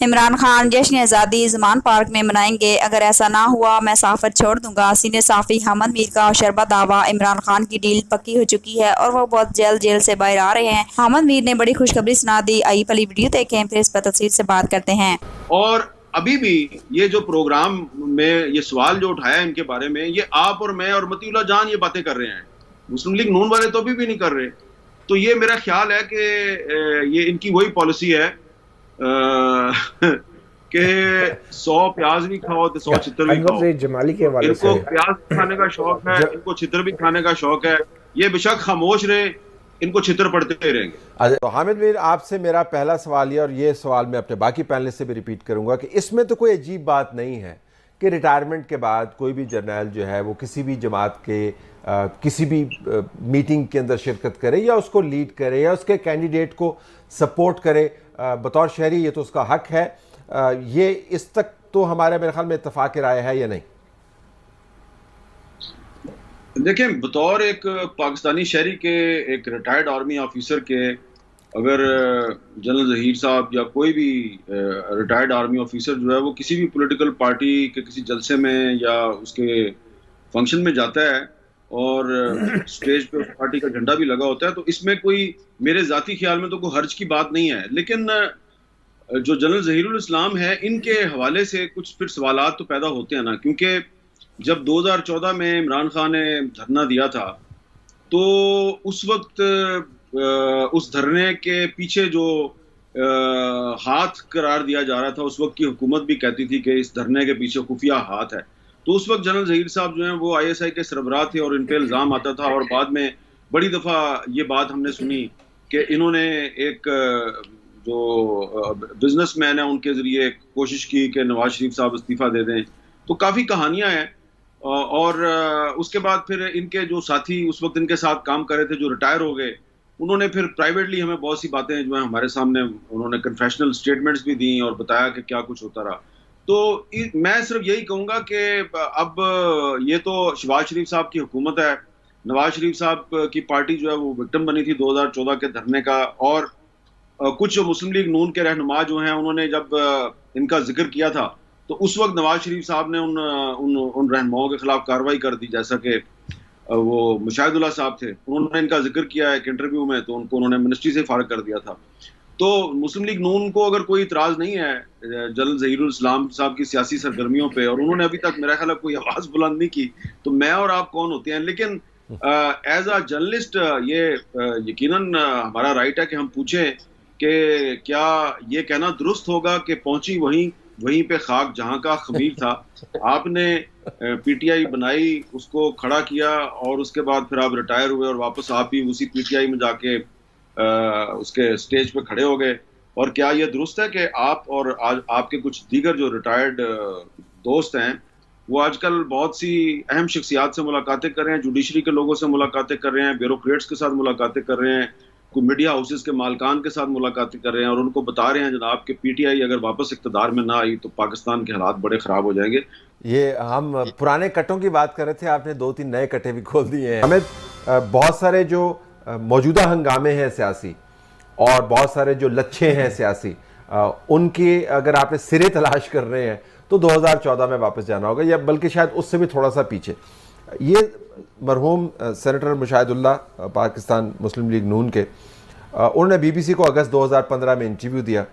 عمران خان جشن آزادی زمان پارک میں منائیں گے، اگر ایسا نہ ہوا میں صحافت چھوڑ دوں گا۔ سینئر صحافی حامد میر کا شربہ دعویٰ، عمران خان کی ڈیل پکی ہو چکی ہے اور وہ بہت جلد جیل سے باہر آ رہے ہیں۔ حامد میر نے بڑی خوشخبری سنا دی، آئی پہلی ویڈیو دیکھیں پھر اس پر تفصیل سے بات کرتے ہیں۔ اور ابھی بھی یہ جو پروگرام میں یہ سوال جو اٹھایا ان کے بارے میں، یہ آپ اور میں اور مطیع اللہ جان یہ باتیں کر رہے ہیں، مسلم لیگ نون والے تو ابھی بھی نہیں کر رہے۔ تو یہ میرا خیال ہے کہ یہ ان کی وہی پالیسی ہے کہ 100 پیاز بھی کھاؤ تو 100 چھتر بھی کھاؤ۔ ان کو پیاز کھانے کا شوق ہے، ان کو چھتر بھی کھانے کا شوق ہے، یہ بے شک خاموش رہے، ان کو چھتر پڑتے رہیں گے۔ تو حامد میر، آپ سے میرا پہلا سوال یہ، اور یہ سوال میں اپنے باقی پینلسٹ سے بھی ریپیٹ کروں گا، کہ اس میں تو کوئی عجیب بات نہیں ہے کہ ریٹائرمنٹ کے بعد کوئی بھی جرنیل جو ہے وہ کسی بھی جماعت کے کسی بھی میٹنگ کے اندر شرکت کرے یا اس کو لیڈ کرے یا اس کے کینڈیڈیٹ کو سپورٹ کرے بطور شہری، یہ تو اس کا حق ہے۔ یہ اس تک تو ہمارے میرے خیال میں اتفاق رائے ہے یا نہیں؟ دیکھیں، بطور ایک پاکستانی شہری کے، ایک ریٹائرڈ آرمی آفیسر کے، اگر جنرل ظہیر صاحب یا کوئی بھی ریٹائرڈ آرمی آفیسر جو ہے وہ کسی بھی پولیٹیکل پارٹی کے کسی جلسے میں یا اس کے فنکشن میں جاتا ہے اور اسٹیج پہ اس پارٹی کا جھنڈا بھی لگا ہوتا ہے، تو اس میں کوئی، میرے ذاتی خیال میں تو کوئی حرج کی بات نہیں ہے۔ لیکن جو جنرل ظہیر الاسلام ہے، ان کے حوالے سے کچھ پھر سوالات تو پیدا ہوتے ہیں نا، کیونکہ جب 2014 میں عمران خان نے دھرنا دیا تھا تو اس وقت اس دھرنے کے پیچھے جو ہاتھ قرار دیا جا رہا تھا، اس وقت کی حکومت بھی کہتی تھی کہ اس دھرنے کے پیچھے خفیہ ہاتھ ہے۔ تو اس وقت جنرل ظہیر صاحب جو ہیں وہ آئی ایس آئی کے سربراہ تھے اور ان پہ الزام آتا تھا، اور بعد میں بڑی دفعہ یہ بات ہم نے سنی کہ انہوں نے ایک جو بزنس مین ہے ان کے ذریعے کوشش کی کہ نواز شریف صاحب استعفیٰ دے دیں۔ تو کافی کہانیاں ہیں، اور اس کے بعد پھر ان کے جو ساتھی اس وقت ان کے ساتھ کام کر رہے تھے جو ریٹائر ہو گئے، انہوں نے پھر پرائیویٹلی ہمیں بہت سی باتیں جو ہیں ہمارے سامنے، انہوں نے کنفیشنل سٹیٹمنٹس بھی دیں اور بتایا کہ کیا کچھ ہوتا رہا۔ تو میں صرف یہی کہوں گا کہ اب یہ تو شہباز شریف صاحب کی حکومت ہے، نواز شریف صاحب کی پارٹی جو ہے وہ وکٹم بنی تھی 2014 کے دھرنے کا، اور کچھ جو مسلم لیگ نون کے رہنما جو ہیں انہوں نے جب ان کا ذکر کیا تھا تو اس وقت نواز شریف صاحب نے ان رہنماؤں کے خلاف کارروائی کر دی، جیسا کہ وہ مشاہد اللہ صاحب تھے، انہوں نے ان کا ذکر کیا ایک انٹرویو میں، تو ان کو انہوں نے منسٹری سے فارغ کر دیا تھا۔ تو مسلم لیگ نون کو اگر کوئی اعتراض نہیں ہے جنرل ظہیر الاسلام صاحب کی سیاسی سرگرمیوں پہ، اور انہوں نے ابھی تک میرا خیال ہے کوئی آواز بلند نہیں کی، تو میں اور آپ کون ہوتے ہیں؟ لیکن ایز اے جرنلسٹ یہ یقیناً ہمارا رائٹ ہے کہ ہم پوچھیں کہ کیا یہ کہنا درست ہوگا کہ پہنچی وہیں پہ خاک جہاں کا خمیر تھا، آپ نے پی ٹی آئی بنائی، اس کو کھڑا کیا، اور اس کے بعد پھر آپ ریٹائر ہوئے اور واپس آپ ہی اسی پی ٹی آئی میں جا کے اس کے سٹیج پہ کھڑے ہو گئے۔ اور کیا یہ درست ہے کہ آپ اور آپ کے کچھ دیگر جو ریٹائرڈ دوست ہیں وہ آج کل بہت سی اہم شخصیات سے ملاقاتیں کر رہے ہیں، جوڈیشری کے لوگوں سے ملاقاتیں کر رہے ہیں، بیوروکریٹس کے ساتھ ملاقاتیں کر رہے ہیں، کوئی میڈیا ہاؤسز کے مالکان کے ساتھ ملاقاتیں کر رہے ہیں، اور ان کو بتا رہے ہیں جناب کہ پی ٹی آئی اگر واپس اقتدار میں نہ آئی تو پاکستان کے حالات بڑے خراب ہو جائیں گے۔ یہ ہم پرانے کٹوں کی بات کر رہے تھے، آپ نے 2-3 نئے کٹے بھی کھول دیے ہیں۔ حامد، بہت سارے جو موجودہ ہنگامے ہیں سیاسی اور بہت سارے جو لچھے ہیں سیاسی، ان کی اگر آپ نے سرے تلاش کر رہے ہیں تو 2014 میں واپس جانا ہوگا، یا بلکہ شاید اس سے بھی تھوڑا سا پیچھے۔ یہ مرحوم سینیٹر مشاہد اللہ پاکستان مسلم لیگ نون کے، انہوں نے بی بی سی کو اگست 2015 میں انٹرویو دیا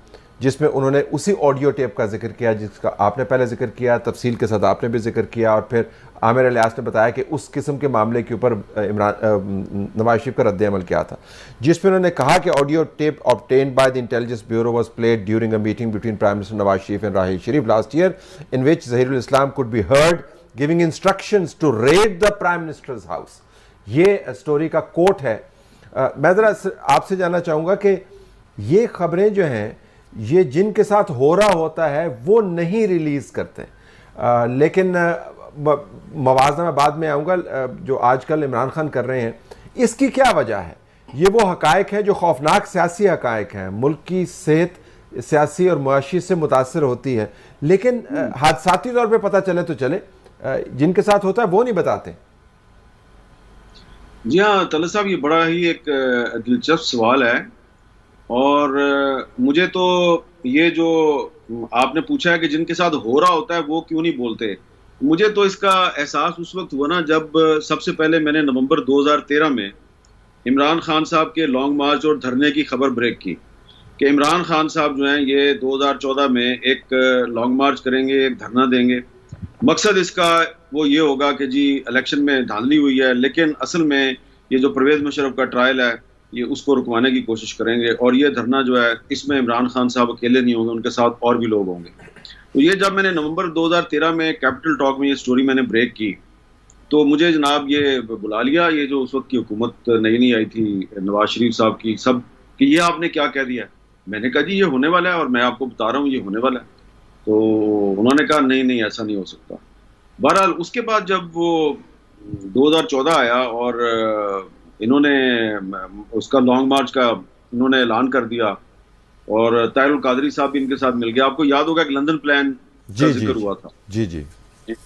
جس میں انہوں نے اسی آڈیو ٹیپ کا ذکر کیا جس کا آپ نے پہلے ذکر کیا، تفصیل کے ساتھ آپ نے بھی ذکر کیا، اور پھر عامر الیاس نے بتایا کہ اس قسم کے معاملے کے اوپر نواز شریف کا رد عمل کیا تھا، جس میں انہوں نے کہا کہ audio tape obtained by the intelligence bureau was played during a meeting between Prime Minister Nawaz Sharif and Raheel Sharif last year in which Zahirul Islam could be heard giving instructions to raid the Prime Minister's house۔ یہ story کا کوٹ ہے۔ میں ذرا آپ سے جاننا چاہوں گا کہ یہ خبریں جو ہیں یہ جن کے ساتھ ہو رہا ہوتا ہے وہ نہیں ریلیز کرتے، لیکن موازنہ میں بعد میں آؤں گا، جو آج کل عمران خان کر رہے ہیں اس کی کیا وجہ ہے؟ یہ وہ حقائق ہیں جو خوفناک سیاسی حقائق ہیں، ملک کی صحت سیاسی اور معاشی سے متاثر ہوتی ہے، لیکن حادثاتی طور پہ پتہ چلے تو چلے، جن کے ساتھ ہوتا ہے وہ نہیں بتاتے۔ جی ہاں طلعت صاحب، یہ بڑا ہی ایک دلچسپ سوال ہے، اور مجھے تو یہ جو آپ نے پوچھا ہے کہ جن کے ساتھ ہو رہا ہوتا ہے وہ کیوں نہیں بولتے، مجھے تو اس کا احساس اس وقت ہوا نا جب سب سے پہلے میں نے نومبر 2013 میں عمران خان صاحب کے لانگ مارچ اور دھرنے کی خبر بریک کی کہ عمران خان صاحب جو ہیں یہ 2014 میں ایک لانگ مارچ کریں گے، ایک دھرنا دیں گے. مقصد اس کا وہ یہ ہوگا کہ جی الیکشن میں دھاندلی ہوئی ہے، لیکن اصل میں یہ جو پرویز مشرف کا ٹرائل ہے یہ اس کو رکوانے کی کوشش کریں گے، اور یہ دھرنا جو ہے اس میں عمران خان صاحب اکیلے نہیں ہوں گے، ان کے ساتھ اور بھی لوگ ہوں گے. تو یہ جب میں نے نومبر 2013 میں کیپٹل ٹاک میں یہ سٹوری میں نے بریک کی تو مجھے جناب یہ بلا لیا، یہ جو اس وقت کی حکومت نئی آئی تھی نواز شریف صاحب کی، سب کہ یہ آپ نے کیا کہہ دیا. میں نے کہا جی یہ ہونے والا ہے اور میں آپ کو بتا رہا ہوں یہ ہونے والا ہے. تو انہوں نے کہا نہیں ایسا نہیں ہو سکتا. بہرحال اس کے بعد جب وہ 2014 آیا اور انہوں نے اس کا لانگ مارچ کا انہوں نے اعلان کر دیا اور طاہر القادری صاحب بھی ان کے ساتھ مل گیا. آپ کو یاد ہوگا کہ لندن پلان کا ذکر ہوا تھا. جی جی.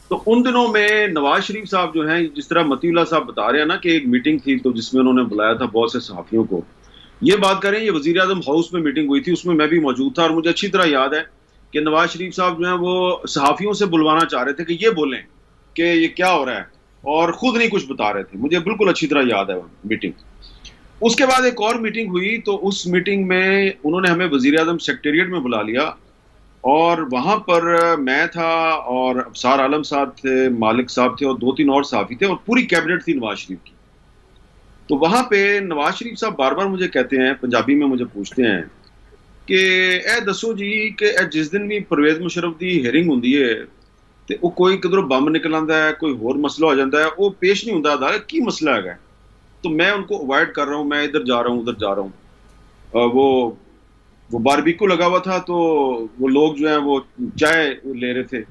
تو ان دنوں میں نواز شریف صاحب جو ہیں، جس طرح متی اللہ صاحب بتا رہے ہیں نا کہ ایک میٹنگ تھی تو جس میں انہوں نے بلایا تھا بہت سے صحافیوں کو. یہ بات کریں یہ وزیر اعظم ہاؤس میں میٹنگ ہوئی تھی، اس میں میں بھی موجود تھا اور مجھے اچھی طرح یاد ہے کہ نواز شریف صاحب جو ہیں وہ صحافیوں سے بلوانا چاہ رہے تھے کہ یہ بولیں کہ یہ کیا ہو رہا ہے، اور خود نہیں کچھ بتا رہے تھے. مجھے بالکل اچھی طرح یاد ہے وہ میٹنگ. اس کے بعد ایک اور میٹنگ ہوئی تو اس میٹنگ میں انہوں نے ہمیں وزیر اعظم سیکریٹریٹ میں بلا لیا اور وہاں پر میں تھا اور ابصار عالم صاحب تھے، مالک صاحب تھے اور 2-3 اور صحافی تھے اور پوری کیبنٹ تھی نواز شریف کی. تو وہاں پہ نواز شریف صاحب بار بار مجھے کہتے ہیں، پنجابی میں مجھے پوچھتے ہیں کہ اے دسو جی کہ جس دن بھی پرویز مشرف دی ہیئرنگ ہوندی ہے تے وہ کوئی کدھروں بم نکل آندا ہے، کوئی ہور مسئلہ ہو جاتا ہے، وہ پیش نہیں ہوندا عدالت کی مسئلہ ہے. تو میں ان کو اوائڈ کر رہا ہوں، میں ادھر جا رہا ہوں ادھر جا رہا ہوں. وہ باربیکو لگا ہوا تھا تو وہ لوگ جو ہیں وہ چائے لے رہے تھے.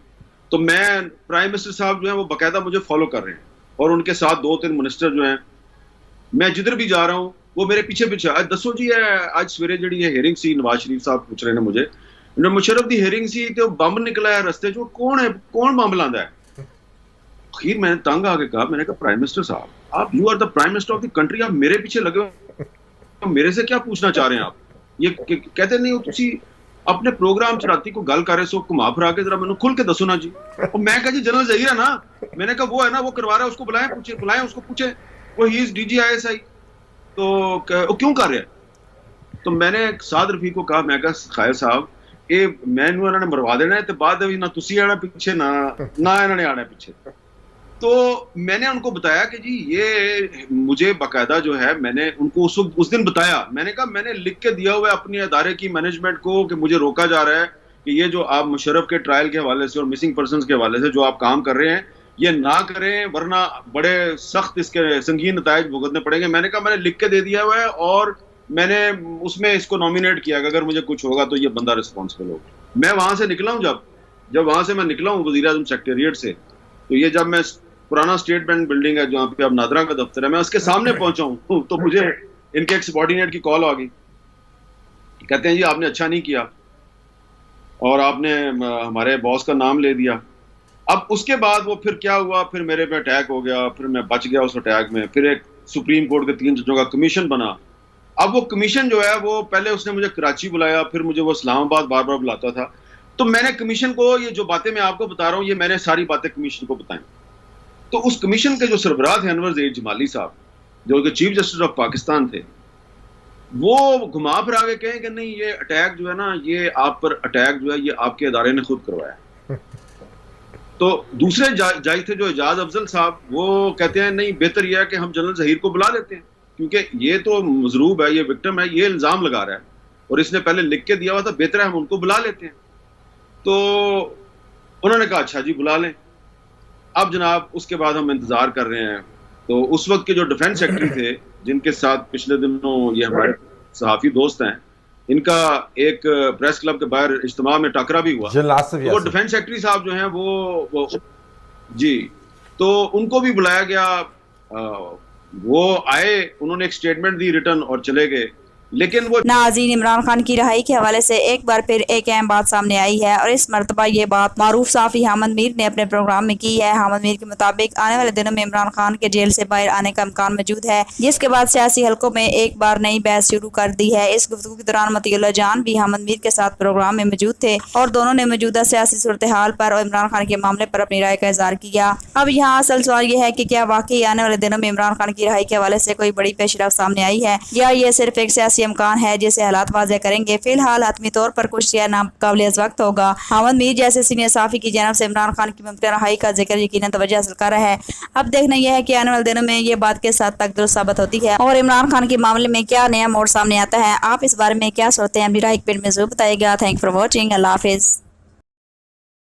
تو میں پرائم منسٹر صاحب جو ہیں وہ باقاعدہ مجھے فالو کر رہے ہیں اور ان کے ساتھ 2-3 منسٹر جو ہیں، میں جدھر بھی جا رہا ہوں وہ میرے پیچھے پیچھے. دسو جی آج سویرے جڑی یہ ہیئرنگ سی، نواز شریف صاحب پوچھ رہے ہیں مجھے، مشرف دی ہیئرنگ سی تو بم نکلا ہے رستے جو، کون ہے، کون بم لاندہ ہے. اخیر میں نے تنگ آ کے کہا، میں نے کہا پرائم منسٹر صاحب آپ you are the prime minister of the country, آپ میرے پیچھے لگے ہو، میرے سے کیا پوچھنا چاہ رہے ہیں آپ. یہ کہتے نہیں ہو تسی اپنے پروگرام چراتی کو گل کر رہے سو گھما پھرا کے ذرا میں کھل کے دسو نا جی. اور میں کہا جی جنرل ظہیر ہے نا، میں نے کہا وہ ہے نا وہ کروا رہا ہے، اس کو بلائیں، بلائیں اس کو پوچھیں، وہ ہی از ڈی جی ISI. تو وہ کیوں کر رہے ہیں؟ تو میں نے سعد رفیق کو کہا، میں کہا خیر صاحب یہ میں انہوں نے مروا دینا ہے تو بعد نہ تسی آنا پیچھے نہ انہوں نے آنا پیچھے. تو میں نے ان کو بتایا کہ جی یہ مجھے باقاعدہ جو ہے میں نے ان کو اس دن بتایا، میں نے کہا میں نے لکھ کے دیا ہوا ہے اپنے ادارے کی مینجمنٹ کو کہ مجھے روکا جا رہا ہے کہ یہ جو آپ مشرف کے ٹرائل کے حوالے سے اور مسنگ پرسنز کے حوالے سے جو آپ کام کر رہے ہیں یہ نہ کریں ورنہ بڑے سخت اس کے سنگین نتائج بھگتنے پڑیں گے. میں نے کہا میں نے لکھ کے دے دیا ہوا ہے اور میں نے اس میں اس کو نامینیٹ کیا کہ اگر مجھے کچھ ہوگا تو یہ بندہ رسپانسبل ہوگا. میں وہاں سے نکلا ہوں، جب وہاں سے میں نکلا ہوں وزیر اعظم سیکریٹریٹ سے، تو یہ جب میں پرانا اسٹیٹ بینک بلڈنگ ہے جہاں پہ اب نادرا کا دفتر ہے، میں اس کے سامنے پہنچا ہوں تو مجھے ان کے ایک سبارڈینیٹ کی کال آ گئی، کہتے ہیں جی آپ نے اچھا نہیں کیا اور آپ نے ہمارے باس کا نام لے دیا. اب اس کے بعد وہ پھر کیا ہوا، پھر میرے پہ اٹیک ہو گیا، پھر میں بچ گیا اس اٹیک میں. پھر ایک سپریم کورٹ کے 3 ججوں کا کمیشن بنا. اب وہ کمیشن جو ہے وہ پہلے اس نے مجھے کراچی بلایا، پھر مجھے وہ اسلام آباد بار بار بلاتا تھا. تو میں نے کمیشن کو یہ جو باتیں میں آپ کو بتا رہا ہوں یہ میں نے ساری باتیں کمیشن کو بتائیں. تو اس کمیشن کے جو سربراہ تھے انور ظہیر جمالی صاحب جو کہ چیف جسٹس آف پاکستان تھے، وہ گھما پھرا کے کہیں کہ نہیں یہ اٹیک جو ہے نا یہ آپ پر اٹیک جو ہے یہ آپ کے ادارے نے خود کروایا. تو دوسرے جائی تھے جو اعجاز افضل صاحب، وہ کہتے ہیں نہیں بہتر یہ ہے کہ ہم جنرل ظہیر کو بلا لیتے ہیں کیونکہ یہ تو مضروب ہے، یہ وکٹم ہے، یہ الزام لگا رہا ہے اور اس نے پہلے لکھ کے دیا ہوا تھا، بہتر ہے ہم ان کو بلا لیتے ہیں. تو انہوں نے کہا اچھا جی بلا لیں. اب جناب اس کے بعد ہم انتظار کر رہے ہیں. تو اس وقت کے جو ڈیفنس سیکرٹری تھے جن کے ساتھ پچھلے دنوں یہ ہمارے صحافی دوست ہیں، ان کا ایک پریس کلب کے باہر اجتماع میں ٹاکرا بھی ہوا. وہ ڈیفنس سیکرٹری صاحب جو ہیں وہ جی تو ان کو بھی بلایا گیا. وہ آئے، انہوں نے ایک سٹیٹمنٹ دی ریٹن اور چلے گئے. لیکن وہ ناظرین، عمران خان کی رہائی کے حوالے سے ایک بار پھر ایک اہم بات سامنے آئی ہے، اور اس مرتبہ یہ بات معروف صحافی حامد میر نے اپنے پروگرام میں کی ہے۔ حامد میر کے مطابق آنے والے دنوں میں عمران خان کے جیل سے باہر آنے کا امکان موجود ہے، جس کے بعد سیاسی حلقوں میں ایک بار نئی بحث شروع کر دی ہے۔ اس گفتگو کے دوران مطیع اللہ جان بھی حامد میر کے ساتھ پروگرام میں موجود تھے اور دونوں نے موجودہ سیاسی صورتحال پر اور عمران خان کے معاملے پر اپنی رائے کا اظہار کیا۔ اب یہاں اصل سوال یہ ہے کہ کیا واقعی آنے والے دنوں میں عمران خان کی رہائی کے حوالے سے کوئی بڑی پیش رفت سامنے آئی ہے، یا یہ صرف ایک سیاسی امکان ہے جسے حالات واضح کریں گے؟ فی الحال حتمی طور پر کچھ ناقابل از وقت ہوگا۔ حامد میر جیسے سینئر صحافی کی جانب سے عمران خان کی ممکنہ رہائی کا ذکر یقیناً توجہ حاصل کر رہا ہے۔ اب دیکھنا یہ ہے کہ آنے والے دنوں میں یہ بات کس حد تک درست ثابت ہوتی ہے اور عمران خان کے معاملے میں کیا نیا موڑ سامنے آتا ہے۔ آپ اس بارے میں کیا سوچتے ہیں؟ اپنی رائے کمنٹ میں ضرور بتائیے گا۔ Thank for watching. اللہ حافظ۔